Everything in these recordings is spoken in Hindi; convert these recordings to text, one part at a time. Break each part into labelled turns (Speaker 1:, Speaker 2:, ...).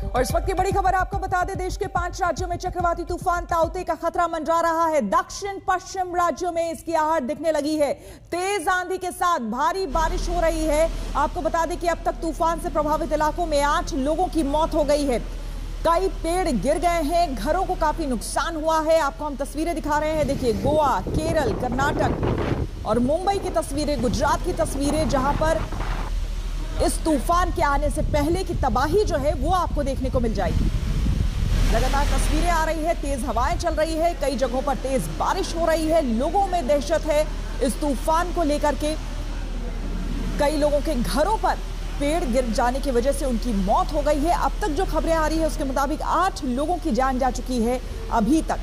Speaker 1: और इस वक्त की बड़ी खबर आपको बता दें, देश के 5 राज्यों में चक्रवाती तूफान ताउते का खतरा मंडरा रहा है। दक्षिण पश्चिम राज्यों में इसकी आहट दिखने लगी है। तेज आंधी के साथ भारी बारिश हो रही है। आपको बता दें कि अब तक तूफान से प्रभावित इलाकों में 8 लोगों की मौत हो गई है। कई पेड़ गिर गए हैं, घरों को काफी नुकसान हुआ है। आपको हम तस्वीरें दिखा रहे हैं। देखिए, गोवा, केरल, कर्नाटक और मुंबई की तस्वीरें, गुजरात की तस्वीरें, जहां पर इस तूफान के आने से पहले की तबाही जो है वो आपको देखने को मिल जाएगी। लगातार तस्वीरें आ रही है, तेज हवाएं चल रही है, कई जगहों पर तेज बारिश हो रही है। लोगों में दहशत है इस तूफान को लेकर के। कई लोगों के घरों पर पेड़ गिर जाने की वजह से उनकी मौत हो गई है। अब तक जो खबरें आ रही है उसके मुताबिक 8 लोगों की जान जा चुकी है अभी तक।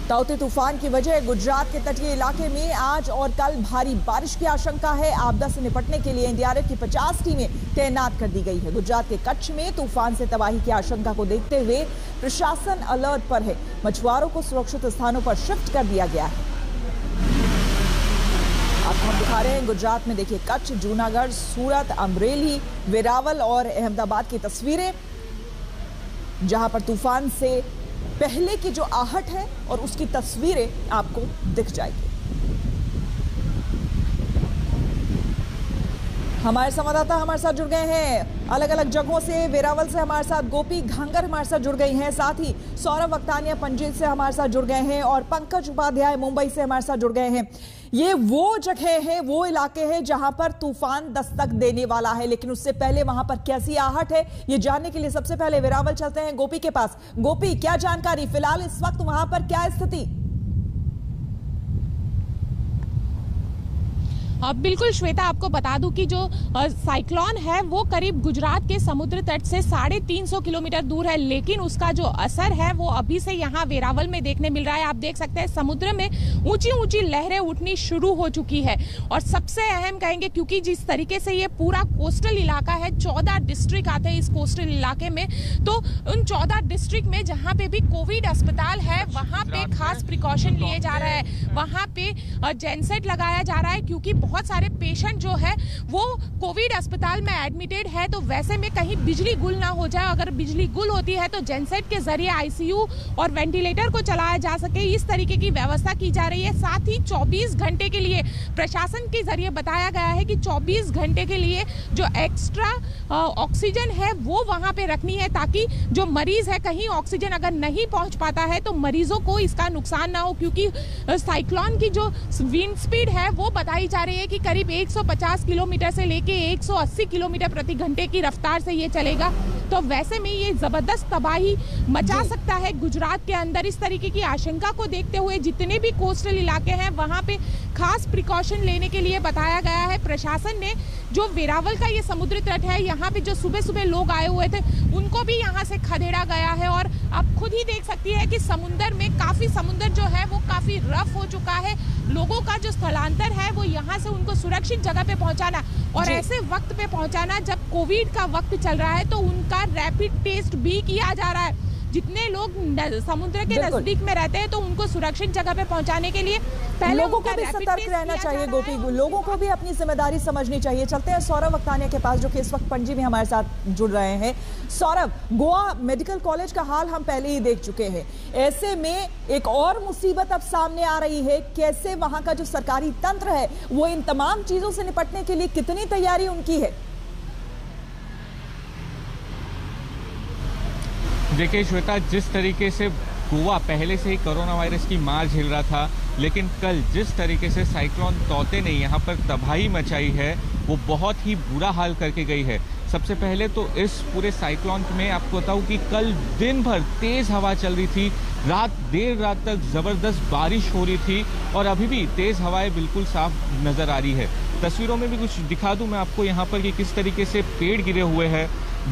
Speaker 1: ताउते तूफान की वजह गुजरात के तटीय इलाके में आज और कल भारी बारिश की आशंका है। आपदा से निपटने के लिए एनडीआरएफ की 50 टीमें तैनात कर दी गई है। गुजरात के कच्छ में तूफान से तबाही की आशंका को देखते हुए प्रशासन अलर्ट पर है। मछुआरों को सुरक्षित स्थानों पर शिफ्ट कर दिया गया है। आपको हम दिखा रहे हैं गुजरात में, देखिए, कच्छ, जूनागढ़, सूरत, अमरेली, वेरावल और अहमदाबाद की तस्वीरें, जहां पर तूफान से पहले की जो आहट है और उसकी तस्वीरें आपको दिख जाएगी। हमारे संवाददाता हमारे साथ जुड़ गए हैं अलग अलग जगहों से। वेरावल से हमारे साथ गोपी घांगर हमारे साथ जुड़ गई हैं, साथ ही सौरभ वक्तानिया पंजीत से हमारे साथ जुड़ गए हैं और पंकज उपाध्याय मुंबई से हमारे साथ जुड़ गए हैं। ये वो जगह है, वो इलाके हैं जहां पर तूफान दस्तक देने वाला है, लेकिन उससे पहले वहां पर कैसी आहट है ये जानने के लिए सबसे पहले वेरावल चलते हैं गोपी के पास। गोपी, क्या जानकारी फिलहाल इस वक्त वहां पर, क्या स्थिति?
Speaker 2: बिल्कुल श्वेता, आपको बता दूं कि जो साइक्लोन है वो करीब गुजरात के समुद्र तट से 350 किलोमीटर दूर है, लेकिन उसका जो असर है वो अभी से यहाँ वेरावल में देखने मिल रहा है। आप देख सकते हैं समुद्र में ऊंची ऊंची लहरें उठनी शुरू हो चुकी है। और सबसे अहम कहेंगे, क्योंकि जिस तरीके से ये पूरा कोस्टल इलाका है, 14 डिस्ट्रिक्ट आते हैं इस कोस्टल इलाके में, तो उन 14 डिस्ट्रिक्ट में जहाँ पे भी कोविड अस्पताल है वहाँ पे खास प्रिकॉशन लिए जा रहा है। वहाँ पे जेनसेट लगाया जा रहा है, क्योंकि बहुत सारे पेशेंट जो है वो कोविड अस्पताल में एडमिटेड है। तो वैसे में कहीं बिजली गुल ना हो जाए, अगर बिजली गुल होती है तो जेनसेट के जरिए आईसीयू और वेंटिलेटर को चलाया जा सके, इस तरीके की व्यवस्था की जा रही है। साथ ही 24 घंटे के लिए प्रशासन के जरिए बताया गया है कि 24 घंटे के लिए जो एक्स्ट्रा ऑक्सीजन है वो वहां पे रखनी है, ताकि जो मरीज है, कहीं ऑक्सीजन अगर नहीं पहुंच पाता है तो मरीजों को इसका नुकसान ना हो, क्योंकि साइक्लोन की जो विंड स्पीड है वो बताई जा रही है कि करीब 150 किलोमीटर से लेके 180 किलोमीटर प्रति घंटे की रफ्तार से ये चलेगा। तो वैसे में ये जबरदस्त तबाही मचा सकता है गुजरात के अंदर। इस तरीके की आशंका को देखते हुए जितने भी कोस्टल इलाके हैं वहां पे खास प्रिकॉशन लेने के लिए बताया गया है प्रशासन ने। जो वेरावल का ये समुद्र तट है, यहाँ पे जो सुबह सुबह लोग आए हुए थे उनको भी यहाँ से खदेड़ा गया है। और आप खुद ही देख सकती है कि समुद्र में समुद्र जो है वो काफी रफ हो चुका है। लोगों का जो स्थलांतर है वो यहाँ से उनको सुरक्षित जगह पे पहुंचाना, और ऐसे वक्त पे पहुंचाना जब कोविड का वक्त चल रहा है, तो उनका रैपिड टेस्ट भी किया जा रहा है। जितने लोग समुद्र के नजदीक में रहते हैं तो उनको सुरक्षित जगह पे पहुंचाने के लिए पहले
Speaker 1: लोगों को भी सतर्क रहना चाहिए। गोपी, लोगों को भी अपनी जिम्मेदारी समझनी चाहिए। चलते हैं सौरभ वक्तानिया के पास, जो कि इस वक्त पणजी में हमारे साथ जुड़ रहे हैं। सौरभ, गोवा मेडिकल कॉलेज का हाल हम पहले ही देख चुके हैं, ऐसे में एक और मुसीबत अब सामने आ रही है। कैसे वहां का जो सरकारी तंत्र है वो इन तमाम चीजों से निपटने के लिए कितनी तैयारी उनकी है?
Speaker 3: देखिए श्वेता, जिस तरीके से गोवा पहले से ही कोरोना वायरस की मार झेल रहा था, लेकिन कल जिस तरीके से साइक्लोन ताउते ने यहाँ पर तबाही मचाई है वो बहुत ही बुरा हाल करके गई है। सबसे पहले तो इस पूरे साइक्लोन में आपको बताऊं कि कल दिन भर तेज हवा चल रही थी, देर रात तक जबरदस्त बारिश हो रही थी और अभी भी तेज हवाएं बिल्कुल साफ नजर आ रही है। तस्वीरों में भी कुछ दिखा दूं मैं आपको यहाँ पर कि किस तरीके से पेड़ गिरे हुए हैं।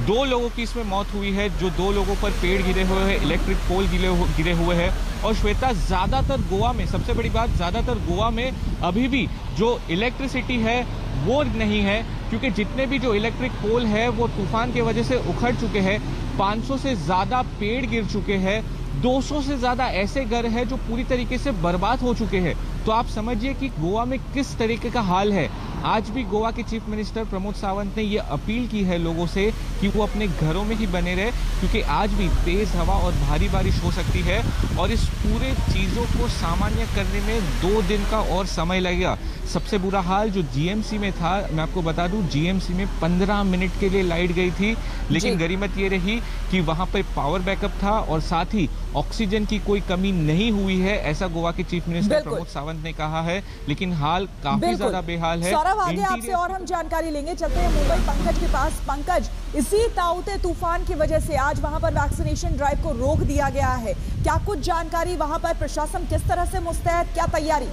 Speaker 3: 2 लोगों की इसमें मौत हुई है, जो 2 लोगों पर पेड़ गिरे हुए हैं, इलेक्ट्रिक पोल गिरे हुए हैं। और श्वेता, ज़्यादातर गोवा में, सबसे बड़ी बात, ज़्यादातर गोवा में अभी भी जो इलेक्ट्रिसिटी है वो नहीं है, क्योंकि जितने भी जो इलेक्ट्रिक पोल है वो तूफान की वजह से उखड़ चुके हैं। 500 से ज़्यादा पेड़ गिर चुके हैं, 200 से ज़्यादा ऐसे घर हैं जो पूरी तरीके से बर्बाद हो चुके हैं। तो आप समझिए कि गोवा में किस तरीके का हाल है। आज भी गोवा के चीफ मिनिस्टर प्रमोद सावंत ने ये अपील की है लोगों से कि वो अपने घरों में ही बने रहे, क्योंकि आज भी तेज हवा और भारी बारिश हो सकती है और इस पूरे चीज़ों को सामान्य करने में 2 दिन का और समय लगेगा। सबसे बुरा हाल जो जीएमसी में था, मैं आपको बता दूं, जीएमसी में 15 मिनट के लिए लाइट गई थी, लेकिन गरीमत ये रही कि वहां पर पावर बैकअप था और साथ ही ऑक्सीजन की कोई कमी नहीं हुई है, ऐसा गोवा के चीफ मिनिस्टर प्रमोद सावंत ने कहा है। लेकिन हाल काफी ज्यादा बेहाल है।
Speaker 1: सौरभ, आगे आपसे और हम जानकारी लेंगे। चलते हैं मुंबई पंकज के पास। पंकज, इसी ताउते तूफान की वजह से आज वहां पर वैक्सीनेशन ड्राइव को रोक दिया गया है, क्या कुछ जानकारी? वहां पर प्रशासन किस तरह से मुस्तैद, क्या तैयारी?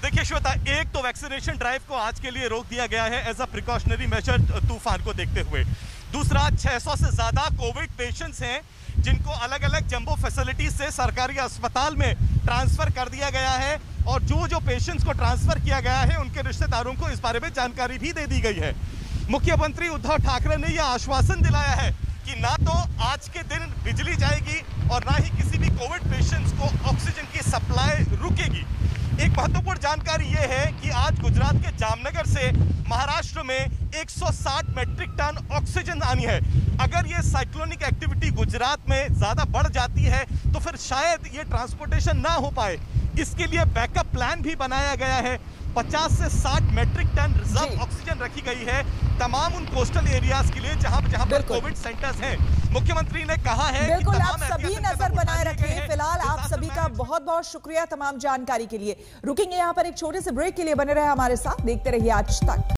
Speaker 4: देखिए श्वेता, एक तो वैक्सीनेशन ड्राइव को आज के लिए रोक दिया गया है एज अ प्रिकॉशनरी मेजर तूफान को देखते हुए। दूसरा, 600 से ज्यादा कोविड पेशेंट्स हैं जिनको अलग अलग जंबो फैसिलिटीज से सरकारी अस्पताल में ट्रांसफर कर दिया गया है और जो पेशेंट्स को ट्रांसफर किया गया है उनके रिश्तेदारों को इस बारे में जानकारी भी दे दी गई है। मुख्यमंत्री उद्धव ठाकरे ने यह आश्वासन दिलाया है कि ना तो आज के दिन बिजली जाएगी और ना ही किसी भी कोविड पेशेंट्स को ऑक्सीजन की सप्लाई रुकेगी। एक महत्वपूर्ण जानकारी यह है कि आज गुजरात के जामनगर से महाराष्ट्र में 160 मैट्रिक टन ऑक्सीजन आनी है। अगर ये साइक्लोनिक एक्टिविटी गुजरात में ज्यादा बढ़ जाती है तो फिर शायद ये ट्रांसपोर्टेशन ना हो पाए। इसके लिए बैकअप प्लान भी बनाया गया है। 50 से 60 मैट्रिक टन रिजर्व ऑक्सीजन रखी गई है तमाम उन कोस्टल एरियाज के लिए जहां पर कोविड सेंटर्स हैं। मुख्यमंत्री ने कहा है
Speaker 1: बिल्कुल, आप सभी नजर बनाए रखें। फिलहाल आप सभी का बहुत बहुत शुक्रिया तमाम जानकारी के लिए। रुकेंगे यहाँ पर एक छोटे से ब्रेक के लिए, बने रहे हमारे साथ, देखते रहिए आज तक।